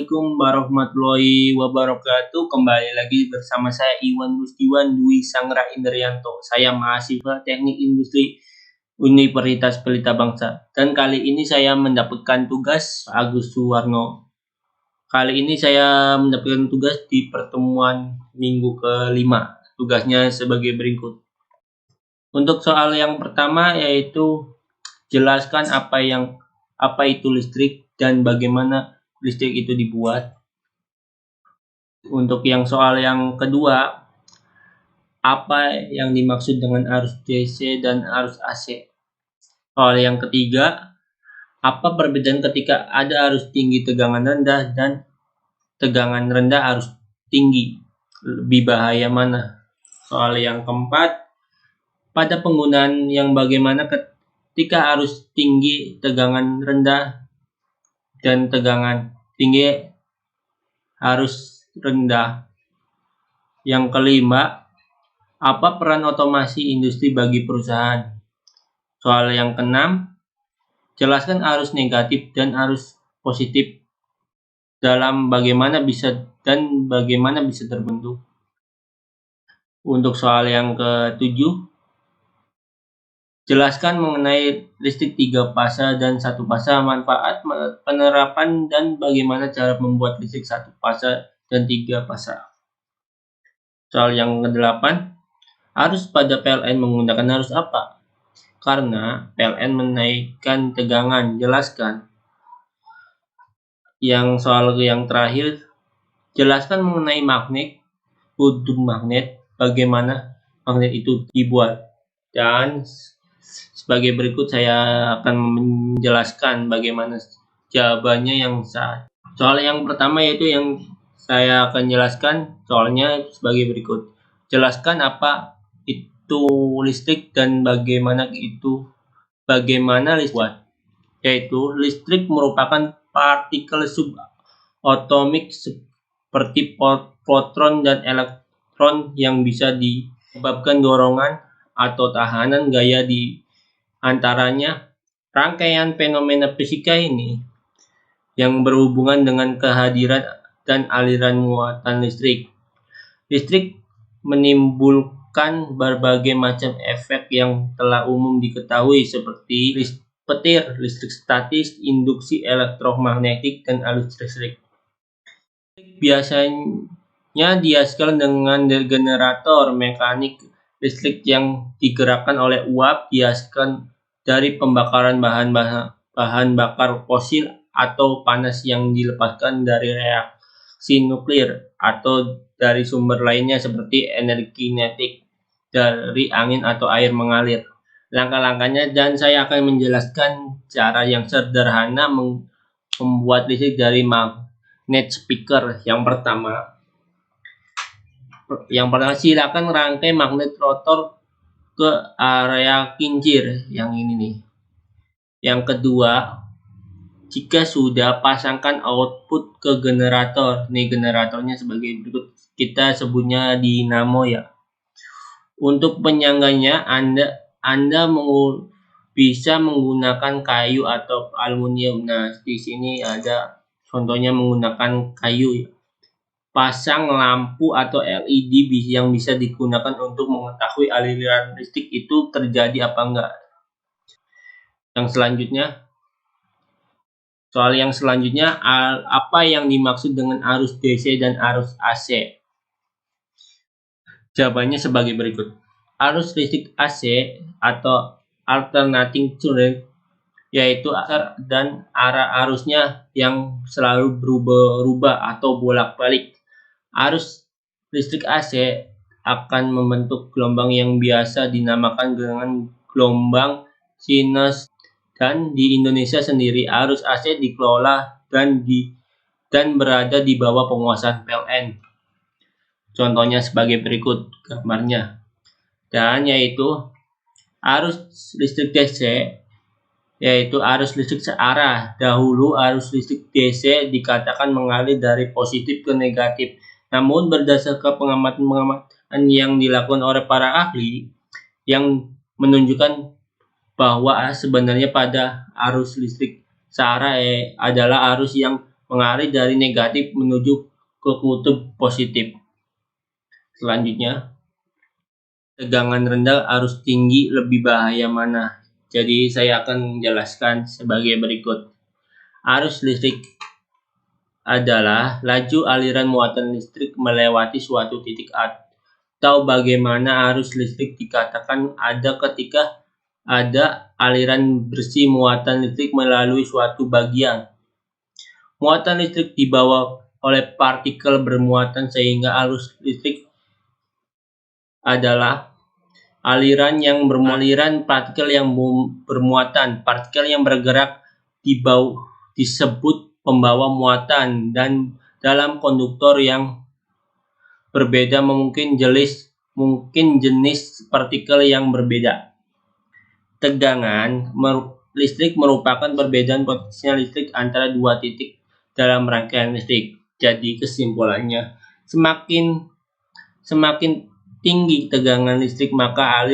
Assalamualaikum warahmatullahi wabarakatuh. Kembali lagi bersama saya Iwan Gustiwan Dwi Sangra Indrianto. Saya mahasiswa Teknik Industri Universitas Pelita Bangsa. Dan kali ini saya mendapatkan tugas Agus Suwarno. Kali ini saya mendapatkan tugas di pertemuan minggu kelima. Tugasnya sebagai berikut. Untuk soal yang pertama yaitu jelaskan apa itu listrik dan bagaimana listrik itu dibuat. Untuk yang soal yang kedua, apa yang dimaksud dengan arus DC dan arus AC? Soal yang ketiga, apa perbedaan ketika ada arus tinggi tegangan rendah dan tegangan rendah arus tinggi? Lebih bahaya mana? Soal yang keempat, pada penggunaan yang bagaimana ketika arus tinggi tegangan rendah dan tegangan tinggi arus rendah. Yang kelima, apa peran otomasi industri bagi perusahaan? Soal yang keenam, jelaskan arus negatif dan arus positif dalam bagaimana bisa terbentuk. Untuk soal yang ketujuh, jelaskan mengenai listrik 3 fase dan 1 fase, manfaat, penerapan, dan bagaimana cara membuat listrik 1 fase dan 3 fase. Soal yang ke-8, arus pada PLN menggunakan arus apa? Karena PLN menaikkan tegangan, jelaskan. Yang soal yang terakhir, jelaskan mengenai magnet, kutub magnet, bagaimana magnet itu dibuat. Dan sebagai berikut saya akan menjelaskan bagaimana jawabannya yang salah. Soal yang pertama yaitu yang saya akan jelaskan soalnya sebagai berikut. Jelaskan apa itu listrik dan bagaimana listrik buat. Yaitu listrik merupakan partikel subatomik seperti proton dan elektron yang bisa disebabkan dorongan atau tekanan gaya di antaranya. Rangkaian fenomena fisika ini yang berhubungan dengan kehadiran dan aliran muatan listrik. Listrik menimbulkan berbagai macam efek yang telah umum diketahui seperti petir, listrik statis, induksi elektromagnetik, dan arus listrik. Biasanya dihasilkan dengan generator mekanik. Listrik yang digerakkan oleh uap dihasilkan dari pembakaran bahan bakar fosil atau panas yang dilepaskan dari reaksi nuklir atau dari sumber lainnya seperti energi kinetik dari angin atau air mengalir. Langkah-langkahnya dan saya akan menjelaskan cara yang sederhana membuat listrik dari magnet speaker. Yang pertama, silakan rangkai magnet rotor ke area kincir yang ini nih. Yang kedua, jika sudah pasangkan output ke generator. Nih generatornya sebagai berikut. Kita sebutnya dinamo ya. Untuk penyangganya Anda bisa menggunakan kayu atau aluminium. Nah, di sini ada contohnya menggunakan kayu ya. Pasang lampu atau LED yang bisa digunakan untuk mengetahui aliran listrik itu terjadi apa enggak. Soal yang selanjutnya, apa yang dimaksud dengan arus DC dan arus AC? Jawabannya sebagai berikut. Arus listrik AC atau alternating current yaitu dan arah arusnya yang selalu berubah-ubah atau bolak-balik. Arus listrik AC akan membentuk gelombang yang biasa dinamakan dengan gelombang sinus. Dan di Indonesia sendiri arus AC dikelola dan berada di bawah penguasaan PLN. Contohnya sebagai berikut gambarnya. Dan yaitu arus listrik DC yaitu arus listrik searah. Dahulu arus listrik DC dikatakan mengalir dari positif ke negatif. Namun berdasarkan pengamatan yang dilakukan oleh para ahli yang menunjukkan bahwa sebenarnya pada arus listrik searah adalah arus yang mengalir dari negatif menuju ke kutub positif. Selanjutnya, tegangan rendah arus tinggi lebih bahaya mana? Jadi saya akan menjelaskan sebagai berikut. Arus listrik adalah laju aliran muatan listrik melewati suatu titik atau bagaimana arus listrik dikatakan ada ketika ada aliran bersih muatan listrik melalui suatu bagian. Muatan listrik dibawa oleh partikel bermuatan sehingga arus listrik adalah aliran partikel yang bermuatan. Partikel yang bergerak disebut pembawa muatan, dan dalam konduktor yang berbeda mungkin jenis partikel yang berbeda. Tegangan listrik merupakan perbedaan potensial listrik antara dua titik dalam rangkaian listrik. Jadi kesimpulannya, semakin tinggi tegangan listrik maka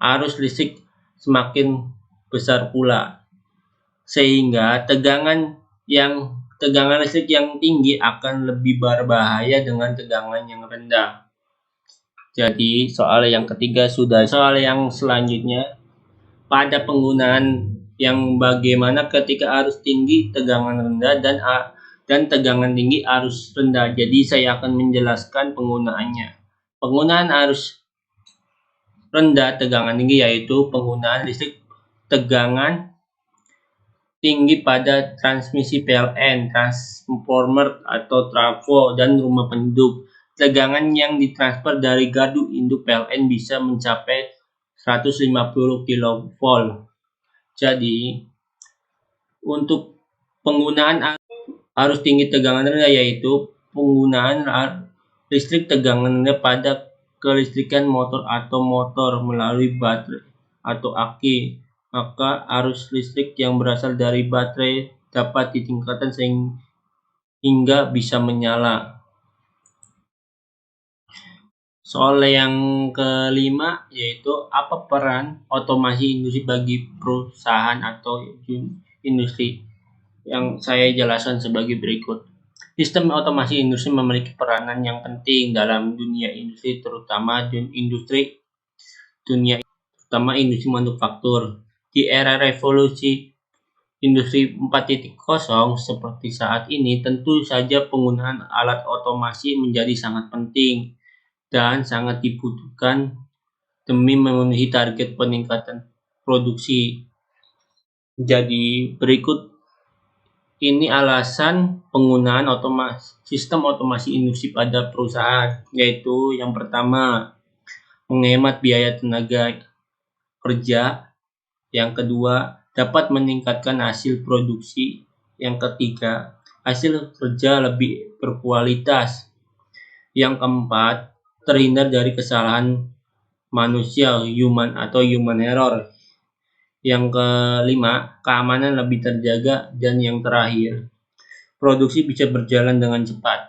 arus listrik semakin besar pula, sehingga tegangan listrik yang tinggi akan lebih berbahaya dengan tegangan yang rendah. Jadi soal yang ketiga sudah. Soal yang selanjutnya, pada penggunaan yang bagaimana ketika arus tinggi tegangan rendah dan tegangan tinggi arus rendah. Jadi saya akan menjelaskan penggunaannya. Penggunaan arus rendah tegangan tinggi yaitu penggunaan listrik tegangan tinggi pada transmisi PLN, transformer atau trafo, dan rumah penduduk. Tegangan yang ditransfer dari gardu induk PLN bisa mencapai 150 kV. Jadi untuk penggunaan arus tinggi tegangan rendah yaitu penggunaan listrik tegangan rendah pada kelistrikan motor melalui baterai atau aki. Maka arus listrik yang berasal dari baterai dapat ditingkatkan sehingga bisa menyala. Soal yang kelima yaitu apa peran otomasi industri bagi perusahaan atau industri, yang saya jelaskan sebagai berikut. Sistem otomasi industri memiliki peranan yang penting dalam dunia industri, terutama industri manufaktur. Di era revolusi industri 4.0 seperti saat ini, tentu saja penggunaan alat otomasi menjadi sangat penting dan sangat dibutuhkan demi memenuhi target peningkatan produksi. Jadi berikut ini alasan penggunaan sistem otomasi industri pada perusahaan, yaitu yang pertama, menghemat biaya tenaga kerja. Yang kedua, dapat meningkatkan hasil produksi. Yang ketiga, hasil kerja lebih berkualitas. Yang keempat, terhindar dari kesalahan manusia, human error. Yang kelima, keamanan lebih terjaga. Dan yang terakhir, produksi bisa berjalan dengan cepat.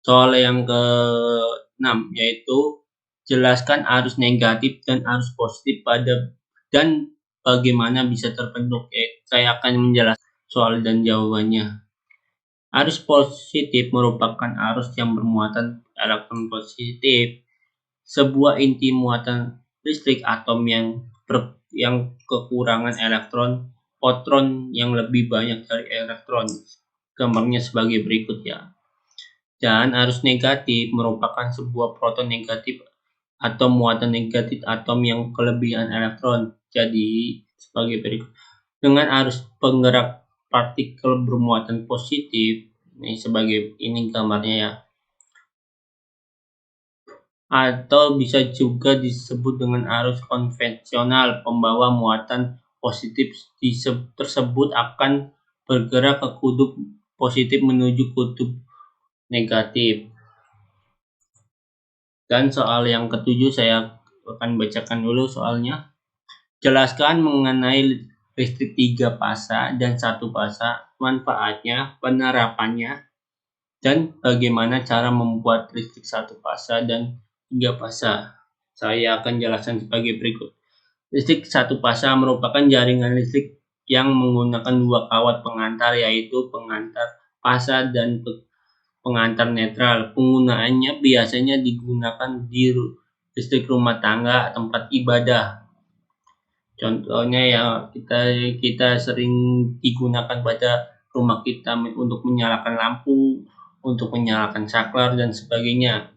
Soal yang ke-6 yaitu jelaskan arus negatif dan arus positif dan bagaimana bisa terbentuk. Saya akan menjelaskan soal dan jawabannya. Arus positif merupakan arus yang bermuatan elektron positif. Sebuah inti muatan listrik atom yang kekurangan potron yang lebih banyak dari elektron. Gambarnya sebagai berikut ya. Dan arus negatif merupakan sebuah proton negatif atau muatan negatif atom yang kelebihan elektron. Jadi sebagai berikut. Dengan arus penggerak partikel bermuatan positif, ini gambarnya ya. Atau bisa juga disebut dengan arus konvensional, pembawa muatan positif tersebut akan bergerak ke kutub positif menuju kutub negatif. Dan soal yang ketujuh saya akan bacakan dulu soalnya. Jelaskan mengenai listrik 3 fasa dan 1 fasa, manfaatnya, penerapannya, dan bagaimana cara membuat listrik 1 fasa dan 3 fasa. Saya akan jelaskan sebagai berikut. Listrik 1 fasa merupakan jaringan listrik yang menggunakan dua kawat pengantar, yaitu pengantar fasa dan pengantar netral. Penggunaannya biasanya digunakan di listrik rumah tangga, tempat ibadah. Contohnya ya kita sering digunakan pada rumah kita untuk menyalakan lampu, untuk menyalakan saklar dan sebagainya.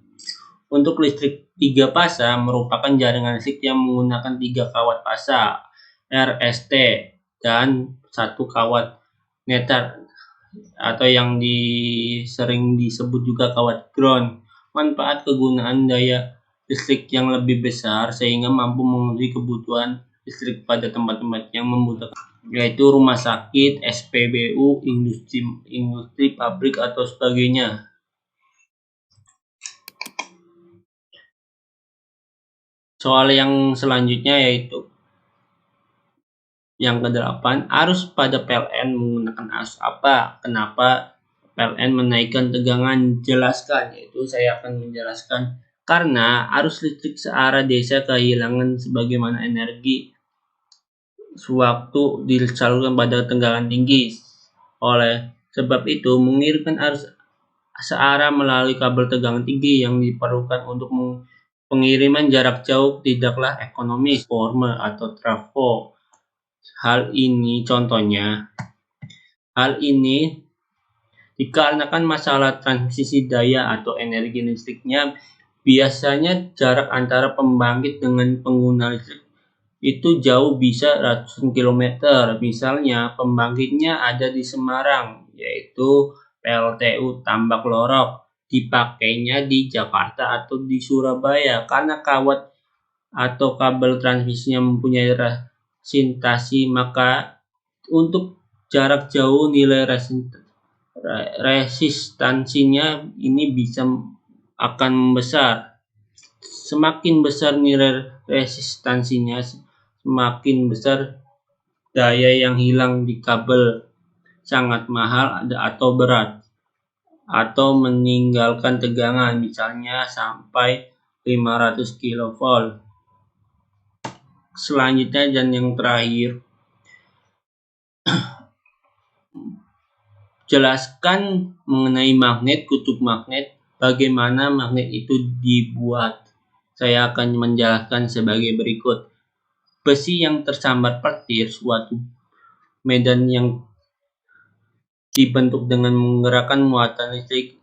Untuk listrik 3 fasa merupakan jaringan listrik yang menggunakan 3 kawat fasa RST dan 1 kawat netar atau yang sering disebut juga kawat ground. Manfaat kegunaan daya listrik yang lebih besar sehingga mampu memenuhi kebutuhan listrik pada tempat-tempat yang membutuhkan, yaitu rumah sakit, SPBU, industri, pabrik atau sebagainya. Soal yang selanjutnya yaitu yang ke-8, arus pada PLN menggunakan arus apa? Kenapa PLN menaikkan tegangan? Jelaskan, yaitu saya akan menjelaskan. Karena arus listrik searah desa kehilangan sebagaimana energi sewaktu disalurkan pada tegangan tinggi. Oleh sebab itu, mengirimkan arus searah melalui kabel tegangan tinggi yang diperlukan untuk pengiriman jarak jauh tidaklah ekonomis, transformer atau trafo. Hal ini dikarenakan masalah transmisi daya atau energi listriknya. Biasanya jarak antara pembangkit dengan pengguna listrik itu jauh, bisa ratusan kilometer. Misalnya pembangkitnya ada di Semarang, yaitu PLTU Tambak Lorok, dipakainya di Jakarta atau di Surabaya. Karena kawat atau kabel transmisinya mempunyai resistasi, maka untuk jarak jauh nilai resistansinya ini bisa akan membesar. Semakin besar nilai resistansinya, semakin besar daya yang hilang di kabel. Sangat mahal atau berat, atau meninggalkan tegangan, misalnya sampai 500 kV. Selanjutnya dan yang terakhir, jelaskan mengenai magnet, kutub magnet, bagaimana magnet itu dibuat. Saya akan menjelaskan sebagai berikut. Besi yang tersambar petir, suatu medan yang dibentuk dengan menggerakkan muatan listrik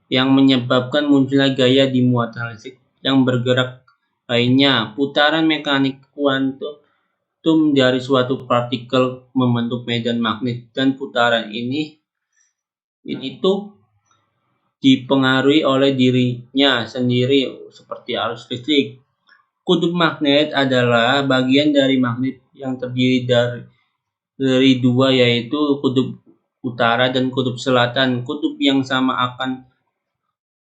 yang menyebabkan munculnya gaya di muatan listrik yang bergerak lainnya. Putaran mekanik kuantum dari suatu partikel membentuk medan magnet, dan putaran ini dipengaruhi oleh dirinya sendiri seperti arus listrik. Kutub magnet adalah bagian dari magnet yang terdiri dari dua, yaitu kutub utara dan kutub selatan. Kutub yang sama akan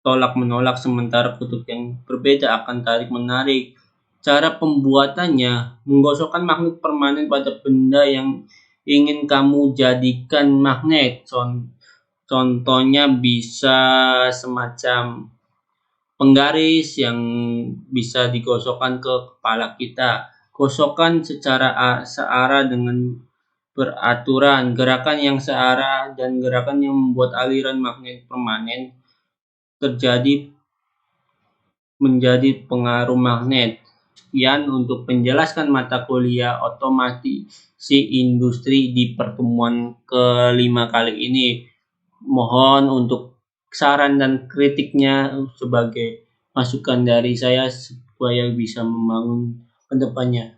tolak menolak, sementara kutub yang berbeda akan tarik menarik. Cara pembuatannya, menggosokkan magnet permanen pada benda yang ingin kamu jadikan magnet. Contohnya bisa semacam penggaris yang bisa digosokkan ke kepala kita. Gosokkan secara searah dengan beraturan. Gerakan yang searah dan gerakan yang membuat aliran magnet permanen terjadi menjadi pengaruh magnet. Sekian untuk penjelasan mata kuliah otomasi industri di pertemuan ke-5 kali ini. Mohon untuk saran dan kritiknya sebagai masukan dari saya supaya bisa membangun ke depannya.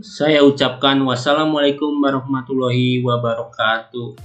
Saya ucapkan wassalamualaikum warahmatullahi wabarakatuh.